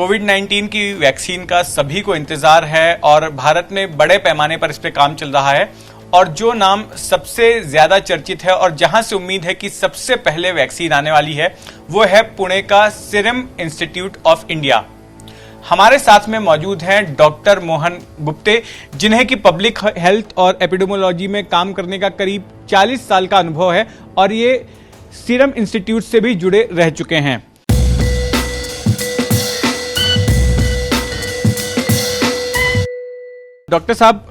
कोविड-19 की वैक्सीन का सभी को इंतजार है और भारत में बड़े पैमाने पर इस पे काम चल रहा है। और जो नाम सबसे ज्यादा चर्चित है और जहां से उम्मीद है कि सबसे पहले वैक्सीन आने वाली है, वो है पुणे का सीरम इंस्टीट्यूट ऑफ इंडिया। हमारे साथ में मौजूद हैं डॉक्टर मोहन गुप्ते, जिन्हें कि पब्लिक हेल्थ और एपिडेमियोलॉजी में काम करने का करीब 40 साल का अनुभव है और ये सीरम इंस्टीट्यूट से भी जुड़े रह चुके हैं। डॉक्टर साहब,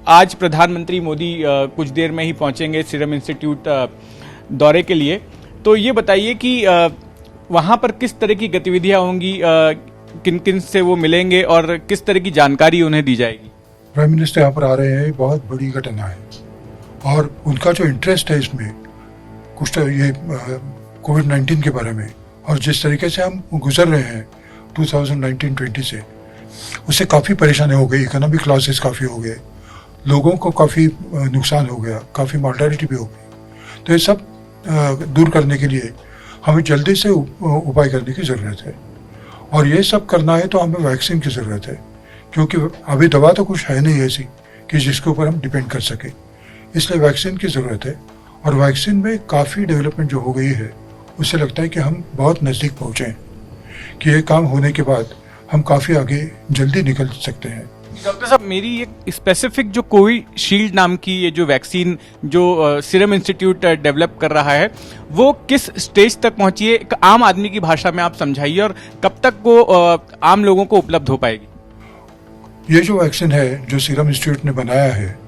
आज प्रधानमंत्री मोदी कुछ देर में ही पहुंचेंगे सीरम इंस्टीट्यूट दौरे के लिए, तो ये बताइए कि वहां पर किस तरह की गतिविधियां होंगी, किन किन से वो मिलेंगे और किस तरह की जानकारी उन्हें दी जाएगी। प्राइम मिनिस्टर यहाँ पर आ रहे हैं, बहुत बड़ी घटना है और उनका जो इंटरेस्ट है इसमें कुछ तो ये कोविड-19 के बारे में और जिस तरीके से हम गुजर रहे हैं 2019-20 से, उससे काफ़ी परेशानी हो गई, इकोनॉमिक लॉसेस काफ़ी हो गए, लोगों को काफ़ी नुकसान हो गया, काफ़ी मॉर्टेलिटी भी हो गई। तो ये सब दूर करने के लिए हमें जल्दी से उपाय करने की ज़रूरत है और ये सब करना है तो हमें वैक्सीन की ज़रूरत है, क्योंकि अभी दवा तो कुछ है नहीं ऐसी कि जिसके ऊपर हम डिपेंड कर सके, इसलिए वैक्सीन की ज़रूरत है। और वैक्सीन में काफ़ी डेवलपमेंट जो हो गई है, उससे लगता है कि हम बहुत नज़दीक पहुँचे हैं कि ये काम होने के बाद हम काफ़ी आगे जल्दी निकल सकते हैं। डॉक्टर साहब, मेरी एक स्पेसिफिक जो कोविशील्ड नाम की ये जो वैक्सीन जो सीरम इंस्टीट्यूट डेवलप कर रहा है, वो किस स्टेज तक पहुंची है, एक आम आदमी की भाषा में आप समझाइए, और कब तक वो आम लोगों को उपलब्ध हो पाएगी। ये जो वैक्सीन है जो सीरम इंस्टीट्यूट ने बनाया है,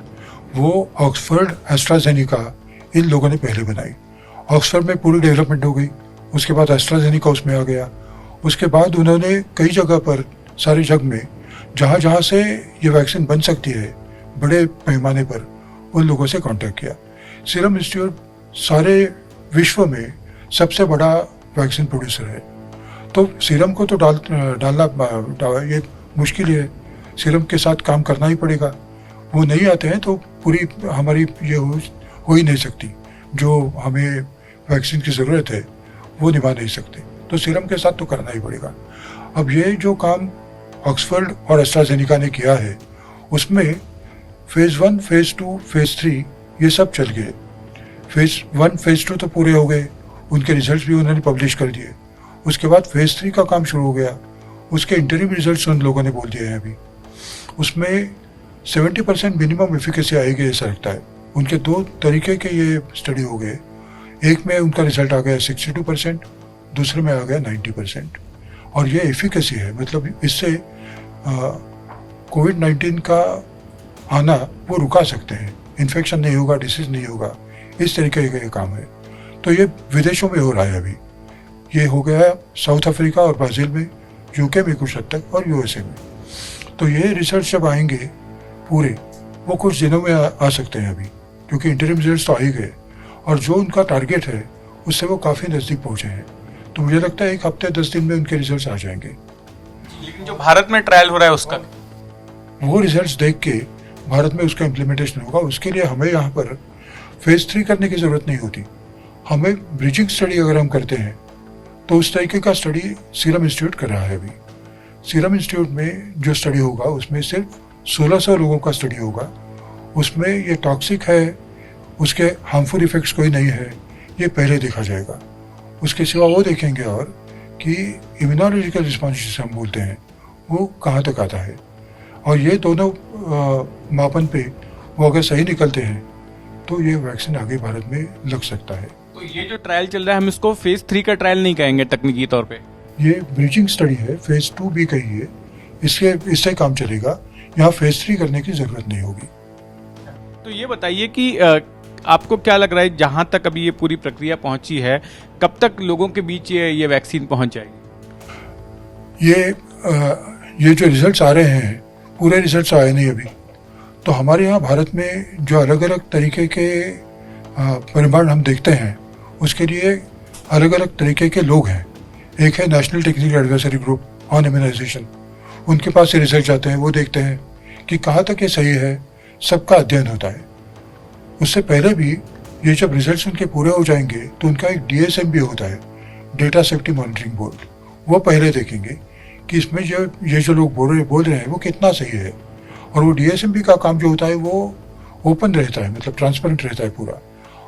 वो ऑक्सफर्ड, एस्ट्राजेनिका, इन लोगों ने पहले बनाई। ऑक्सफर्ड में पूरी डेवलपमेंट हो गई, उसके बाद एस्ट्राजेनिका उसमें आ गया, उसके बाद उन्होंने कई जगह पर सारे जग में जहाँ जहाँ से ये वैक्सीन बन सकती है बड़े पैमाने पर, उन लोगों से कांटेक्ट किया। सीरम इंस्टीट्यूट सारे विश्व में सबसे बड़ा वैक्सीन प्रोड्यूसर है, तो सीरम को तो डालना ये मुश्किल है, सीरम के साथ काम करना ही पड़ेगा। वो नहीं आते हैं तो पूरी हमारी ये हो ही नहीं सकती, जो हमें वैक्सीन की ज़रूरत है वो निभा नहीं सकते, तो सीरम के साथ तो करना ही पड़ेगा। अब ये जो काम ऑक्सफर्ड और एस्ट्राजेनिका ने किया है, उसमें फेज़ 1, फेज़ 2, फेज़ 3 ये सब चल गए। फेज़ 1, फेज़ 2 तो पूरे हो गए, उनके रिजल्ट्स भी उन्होंने पब्लिश कर दिए। उसके बाद फेज़ 3 का काम शुरू हो गया, उसके इंटरिम रिजल्ट्स उन लोगों ने बोल दिए हैं अभी। उसमें 70% मिनिमम एफिकेसी आएगी ऐसा लगता है। उनके 2 तरीके के ये स्टडी हो गए, एक में उनका रिजल्ट आ गया 62%, दूसरे में आ गया 90%। और ये एफिकेसी है, मतलब इससे कोविड-19 का आना वो रुका सकते हैं, इन्फेक्शन नहीं होगा, डिसीज नहीं होगा, इस तरीके का ये काम है। तो ये विदेशों में हो रहा है अभी, ये हो गया साउथ अफ्रीका और ब्राज़ील में, यूके में कुछ हद तक और यूएसए में। तो ये रिसर्च जब आएंगे पूरे, वो कुछ दिनों में आ सकते हैं अभी, क्योंकि इंटरिम रिजल्ट्स तो आ ही गए और जो उनका टारगेट है उससे वो काफ़ी नज़दीक पहुँचे हैं। तो मुझे लगता है 1 हफ्ते 10 दिन में उनके रिजल्ट्स आ जाएंगे। लेकिन जो भारत में ट्रायल हो रहा है उसका, वो रिजल्ट्स देख के भारत में उसका इम्प्लीमेंटेशन होगा। उसके लिए हमें यहाँ पर फेज़ 3 करने की ज़रूरत नहीं होती। हमें ब्रिजिंग स्टडी अगर हम करते हैं तो उस तरीके का स्टडी सीरम इंस्टीट्यूट कर रहा है अभी। सीरम इंस्टीट्यूट में जो स्टडी होगा उसमें सिर्फ 1600 लोगों का स्टडी होगा। उसमें ये टॉक्सिक है, उसके हार्मफुल इफेक्ट्स कोई नहीं है, ये पहले देखा जाएगा। उसके सिवा वो देखेंगे और कि इम्यूनोलॉजिकल रिस्पॉन्स जिसे हम बोलते हैं वो कहाँ तक आता है, और ये दोनों मापन पे वो अगर सही निकलते हैं तो ये वैक्सीन आगे भारत में लग सकता है। तो ये जो ट्रायल चल रहा है, हम इसको फेज़ 3 का ट्रायल नहीं कहेंगे तकनीकी तौर पे, ये ब्रिजिंग स्टडी है, फेज़ 2 भी कहिए, इससे काम चलेगा। यहाँ फेज़ 3 करने की ज़रूरत नहीं होगी। तो ये बताइए कि आपको क्या लग रहा है, जहां तक अभी ये पूरी प्रक्रिया पहुंची है, कब तक लोगों के बीच ये वैक्सीन पहुंच जाएगी? ये जो रिजल्ट्स आ रहे हैं, पूरे रिजल्ट्स आए नहीं अभी, तो हमारे यहाँ भारत में जो अलग अलग तरीके के परिमाण हम देखते हैं, उसके लिए अलग अलग तरीके के लोग हैं। एक है national technical advisory group on immunization, उनके पास से रिसर्च जाते हैं, वो देखते हैं कि कहाँ तक ये सही है, सबका अध्ययन होता है। उससे पहले भी ये जब रिजल्ट्स उनके पूरे हो जाएंगे तो उनका एक DSM भी होता है, डेटा सेफ्टी मॉनिटरिंग बोर्ड, वो पहले देखेंगे कि इसमें जो ये जो लोग बोल रहे हैं वो कितना सही है। और वो DSMB का काम जो होता है वो ओपन रहता है, मतलब ट्रांसपेरेंट रहता है पूरा।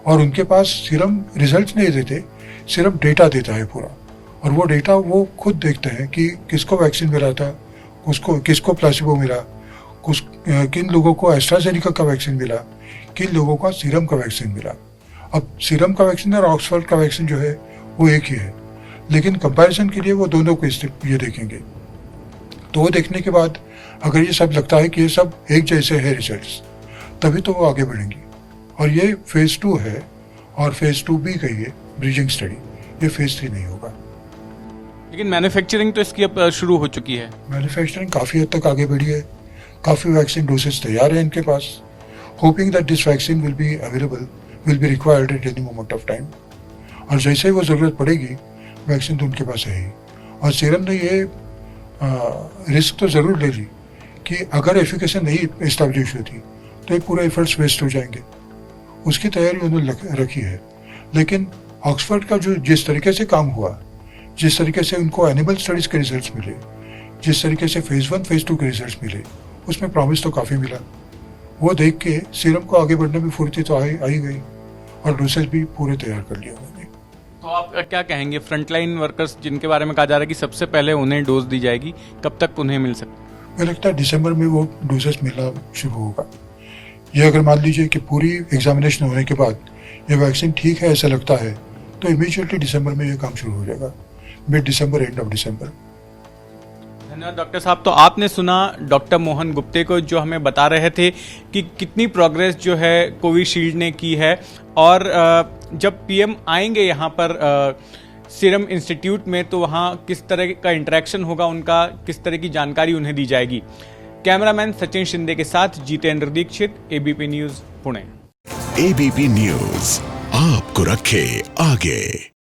और उनके पास सीरम रिजल्ट्स नहीं देते, सिर्फ डेटा देता है पूरा। और वो डेटा वो खुद देखते हैं कि किसको वैक्सीन मिला था, किसको प्लासिबो मिला, किन लोगों को एस्ट्राजेनिका का वैक्सीन मिला, किन लोगों को सीरम का वैक्सीन मिला। अब सीरम का वैक्सीन और ऑक्सफोर्ड का वैक्सीन जो है वो एक ही है, लेकिन कंपैरिजन के लिए वो दोनों को ये देखेंगे। तो वो देखने के बाद अगर ये सब लगता है कि ये सब एक जैसे है रिजल्ट्स, तभी तो वो आगे बढ़ेंगी। और ये फेज 2 है और फेज 2B का ये ब्रिजिंग स्टडी, ये फेज 3 नहीं होगा। लेकिन मैन्युफैक्चरिंग तो इसकी अब शुरू हो चुकी है। मैन्युफैक्चरिंग काफ़ी हद तक आगे बढ़ी है, काफ़ी वैक्सीन डोसेज तैयार है इनके पास। Hoping that this vaccine will be available, will be required at any moment of time. और जैसे ही वो ज़रूरत पड़ेगी, वैक्सीन तो उनके पास है ही। और सीरम ने ये रिस्क तो ज़रूर ले ली कि अगर एफिकेसी नहीं इस्टेब्लिश होती तो ये पूरे एफर्ट्स वेस्ट हो जाएंगे। उसकी तैयारी उन्होंने रखी है। लेकिन ऑक्सफोर्ड का जो जिस तरीके से काम हुआ, जिस तरीके से उनको एनिमल स्टडीज़ के रिजल्ट्स मिले, जिस तरीके से फेज 1 फेज 2 के रिजल्ट्स मिले, उसमें प्रॉमिस तो काफ़ी मिला। वो देख के सीरम को आगे बढ़ने में फुर्ती तो आई गई और डोसेज भी पूरे तैयार कर लिया उन्होंने। तो आप क्या कहेंगे, फ्रंटलाइन वर्कर्स जिनके बारे में कहा जा रहा है कि सबसे पहले उन्हें डोज दी जाएगी, कब तक उन्हें मिल सकती है? मुझे लगता है दिसंबर में वो डोसेज मिलना शुरू होगा। ये अगर मान लीजिए कि पूरी एग्जामिनेशन होने के बाद ये वैक्सीन ठीक है ऐसा लगता है, तो इमीडिएटली दिसंबर में ये काम शुरू हो जाएगा, mid December, end of December. धन्यवाद डॉक्टर साहब। तो आपने सुना डॉक्टर मोहन गुप्ते को, जो हमें बता रहे थे कि कितनी प्रोग्रेस जो है कोविशील्ड ने की है। और जब PM आएंगे यहाँ पर सीरम इंस्टीट्यूट में, तो वहाँ किस तरह का इंटरेक्शन होगा उनका, किस तरह की जानकारी उन्हें दी जाएगी। कैमरामैन सचिन शिंदे के साथ Jitendra Dikshit, ABP news, Pune. ABP news आपको रखे आगे।